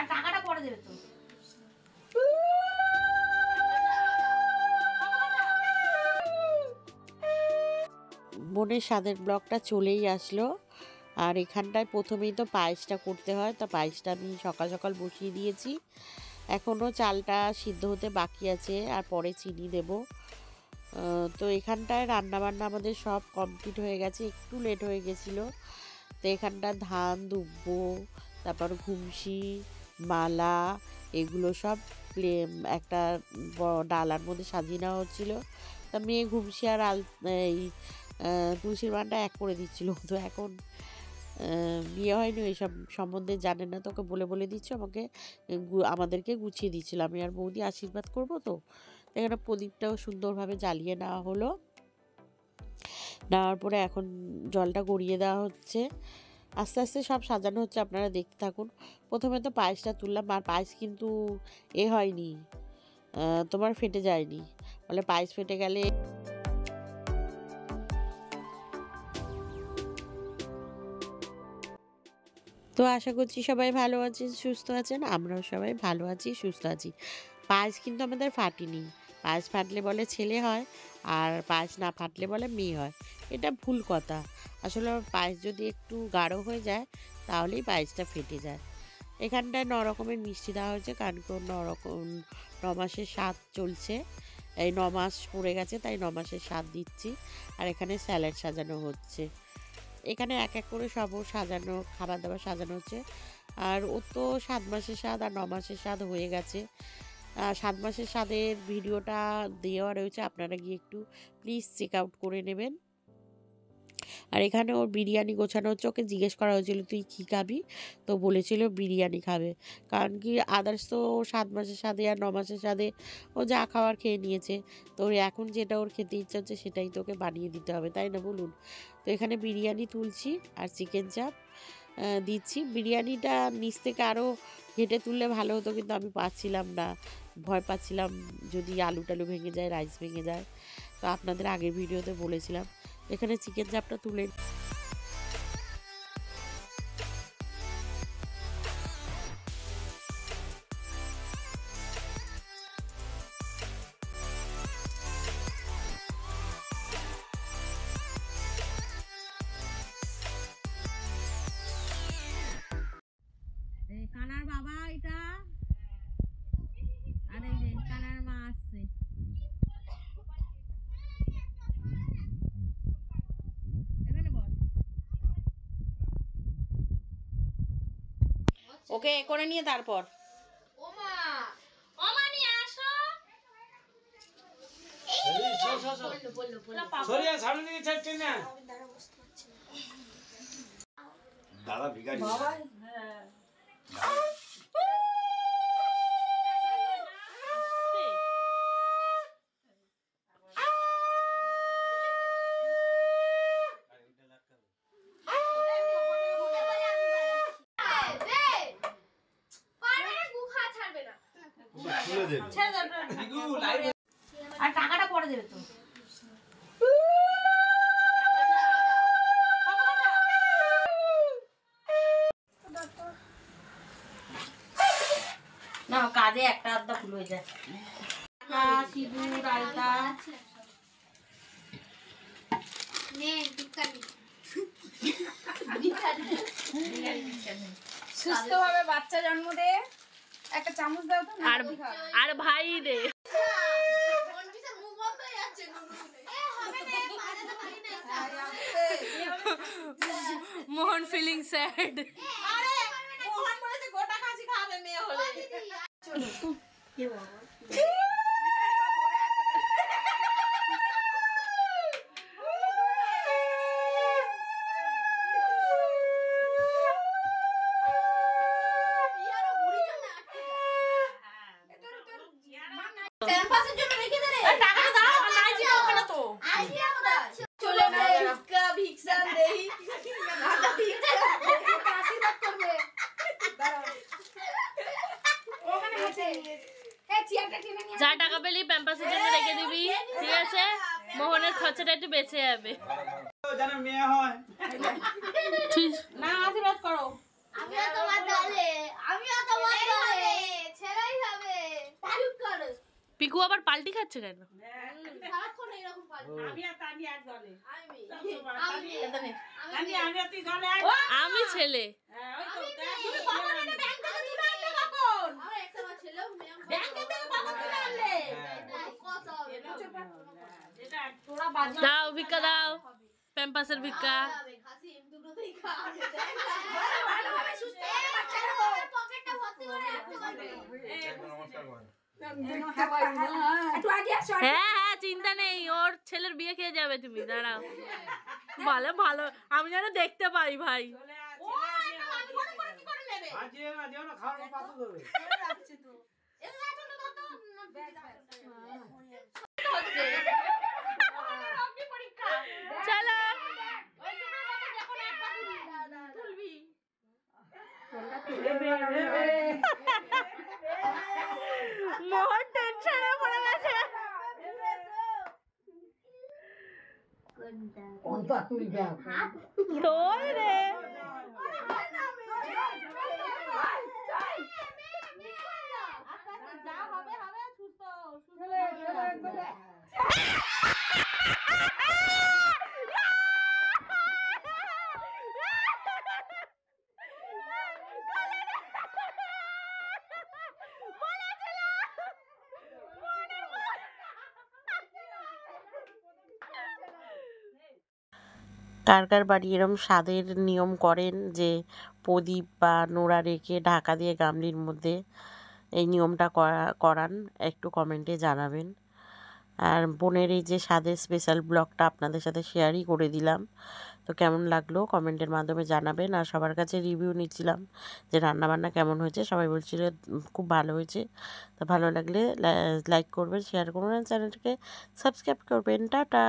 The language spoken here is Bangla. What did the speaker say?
আর টাকাটা পরে দেবে তো। বোনের স্বাদের ব্লগটা চলেই আসলো। আর এখানটায় প্রথমেই তো পায়েসটা করতে হয়, তা পায়েসটা আমি সকাল সকাল বসিয়ে দিয়েছি। এখনও চালটা সিদ্ধ হতে বাকি আছে, আর পরে চিনি দেব। তো এখানটায় রান্নাবান্না আমাদের সব কমপ্লিট হয়ে গেছে, একটু লেট হয়ে গেছিলো। তো এখানটা ধান দুব্বো, তারপর ঘুমসি, মালা, এগুলো সব একটা ডালার মধ্যে সাজিয়ে নেওয়া হচ্ছিলো। তা মেয়ে ঘুমসি আর এই তুলসীর মানটা এক করে দিচ্ছিল। তো এখন বিয়ে হয়নি, এইসব সম্বন্ধে জানে না, তোকে বলে বলে দিচ্ছে, আমাদেরকে গুছিয়ে দিচ্ছিল। আমি আর বৌদি আশীর্বাদ করবো। তো এখানে প্রদীপটাও সুন্দরভাবে জ্বালিয়ে নেওয়া হলো। নেওয়ার পরে এখন জলটা গড়িয়ে দেওয়া হচ্ছে, আস্তে আস্তে সব সাজানো হচ্ছে, আপনারা দেখতে থাকুন। প্রথমে তো পায়েসটা তুললাম, আর পায়েস কিন্তু হয়নি, তোমার ফেটে যায়নি, বলে পায়েস ফেটে গেলে। তো আশা করছি সবাই ভালো আছেন, সুস্থ আছেন, আমরাও সবাই ভালো আছি, সুস্থ আছি। পায়েস কিন্তু আমাদের ফাটেনি। পায়েস ফাটলে বলে ছেলে হয়, আর পায়েস না ফাটলে বলে মেয়ে হয়। এটা ভুল কথা। আসলে পায়েস যদি একটু গাঢ় হয়ে যায় তাহলেই পায়েসটা ফেটে যায়। এখানটায় 9 রকমের মিষ্টি দেওয়া হয়েছে, কারণ 9 মাসের স্বাদ চলছে। এই 9 মাস পড়ে গেছে, তাই 9 মাসের স্বাদ দিচ্ছি। আর এখানে স্যালাড সাজানো হচ্ছে। এখানে এক এক করে সব সাজানো, খাবার দাবার সাজানো হচ্ছে। আর ও তো 7 মাসের স্বাদ আর 9 মাসের স্বাদ হয়ে গেছে। 7 মাসের স্বাদের ভিডিওটা দেওয়া রয়েছে, আপনারা গিয়ে একটু প্লিজ চেক আউট করে নেবেন। আর এখানে ওর বিরিয়ানি গোছানো হচ্ছে। ওকে জিজ্ঞেস করা হয়েছিল তুই কী খাবি, তো বলেছিল বিরিয়ানি খাবে। কারণ কি আদার্স তো 7 মাসের স্বাদে আর 9 মাসের স্বাদে ও যা খাওয়ার খেয়ে নিয়েছে। তো এখন যেটা ওর খেতে ইচ্ছা হচ্ছে সেটাই তোকে বানিয়ে দিতে হবে, তাই না বলুন? তো এখানে বিরিয়ানি তুলছি আর চিকেন চাপ দিচ্ছি। বিরিয়ানিটা নিচ থেকে আরও ঘেটে তুললে ভালো হতো, কিন্তু আমি পাচ্ছিলাম না, ভয় পাচ্ছিলাম যদি আলু টালু ভেঙে যায়, রাইস ভেঙে যায়। তো আপনাদের আগের ভিডিওতে বলেছিলাম। এখানে চিকেন চাপটা তুলে কানার বাবা এটা, আর এই যে কানার মা আসছে। ওকে করে নিয়ে তারপর দাদা ভিখারি আর টাকাটা পরে দেবে তো। না কাজে একটা আধটা ভুল হয়ে যায়। সিঁদুর আলতা সুস্থভাবে বাচ্চা জন্ম দে, একটা চামচ দাও তো। আর ভাই দে মোহন ফিলিং স্যাড। মোহন বলেছে গোটা খাসি খাবে মেয়ে হলে। যা টাকা পেলি প্যাম্পাসের জন্য রেখে দিবি, ঠিক আছে? মোহনের খরচাটা একটু বেঁচে যাবে। জানো মেয়ে হয় না, আশীর্বাদ করো। আমিও তোমার দলে ছেলেই হবে চুপ করো পিকু আবার পাল্টি খাচ্ছে কেন? সারাক্ষণ এরকম পাল্টি আমি আর তানি এক দলে আমি আমি আর তুই দলে এক আমি ছেলে। হ্যাঁ ওই তো তুমি কখন এনে ব্যাংক থেকে তুলে আনলে কখন আমার একটা মা ছেলেও ব্যাংক থেকে কখন তুলে আনলে কত হবে এটা তোরা বাজা দাও ভিক্ষা দাও, প্যাম্পাসের ভিক্ষা। খাসি দুটোতেই খাবে ভালোভাবে সুস্থ করে বাচ্চারা পকেটটা ভর্তি করে রাখতে পারবে একটু আগে আসো হ্যাঁ হ্যাঁ চিন্তা নেই, ওর ছেলের বিয়ে খেয়ে যাবে তুমি, দাঁড়াও। ভালো ভালো, আমি যেন দেখতে পাই ভাই। ও এটা আমি বড় করে কি করে নেবে আজিও না খাওয়ার পাতে দেবে এগুলা ছোট ছোট চলো মোহন টেনশনে পড়ে গেছে। তোর রে যা হবে হবে সুস্থ কার কার বাড়ি এরম স্বাদের নিয়ম করেন যে প্রদীপ বা নোড়া রেখে ঢাকা দিয়ে গামলির মধ্যে এই নিয়মটা করান, একটু কমেন্টে জানাবেন। আর বোনের এই যে স্বাদের স্পেশাল ব্লগটা আপনাদের সাথে শেয়ারই করে দিলাম, তো কেমন লাগলো কমেন্টের মাধ্যমে জানাবেন। আর সবার কাছে রিভিউ নিচ্ছিলাম যে রান্নাবান্না কেমন হয়েছে, সবাই বলছিল খুব ভালো হয়েছে। তো ভালো লাগলে লাইক করবেন, শেয়ার করবেন, চ্যানেলটাকে সাবস্ক্রাইব করবেন। টাটা।